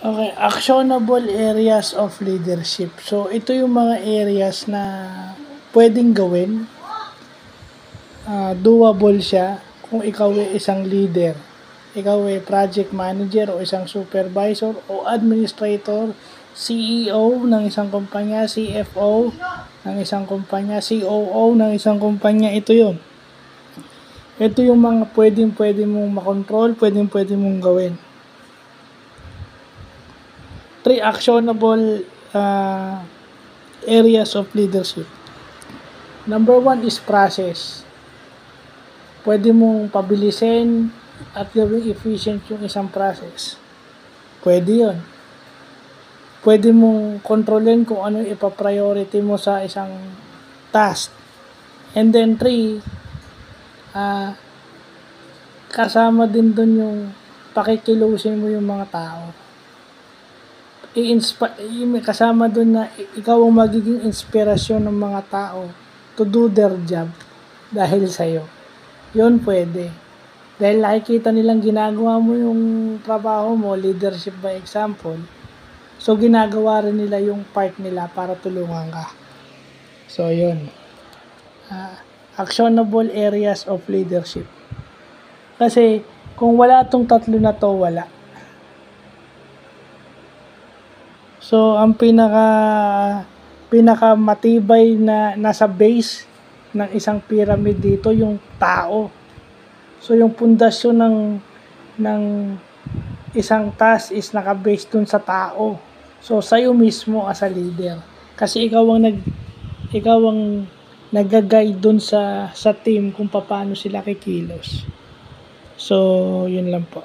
Okay, actionable areas of leadership. So, ito yung mga areas na pwedeng gawin. Doable siya kung ikaw ay isang leader. Ikaw ay project manager o isang supervisor o administrator, CEO ng isang kumpanya, CFO ng isang kumpanya, COO ng isang kumpanya. Ito yun. Ito yung mga pwedeng mong makontrol, pwedeng mong gawin. 3 actionable areas of leadership. Number 1 is process. Pwede mong pabilisin at gawing efficient yung isang process. Pwede yun. Pwede mong kontrolin kung ano yung ipa-priority mo sa isang task. And then 3, kasama din dun yung pakikilusin mo yung mga tao. Kasama dun na ikaw ang magiging inspirasyon ng mga tao to do their job dahil sa'yo. Yun pwede. Dahil nakikita nilang ginagawa mo yung trabaho mo, leadership by example, so ginagawa rin nila yung part nila para tulungan ka. So yun. Actionable areas of leadership. Kasi kung wala tong tatlo na to, wala. So, ang pinaka matibay na nasa base ng isang pyramid dito, yung tao. So, yung pundasyon ng isang task is naka-base dun sa tao. So, sa'yo mismo as a leader. Kasi ikaw ang nag-guide dun sa team kung paano sila kikilos. So, yun lang po.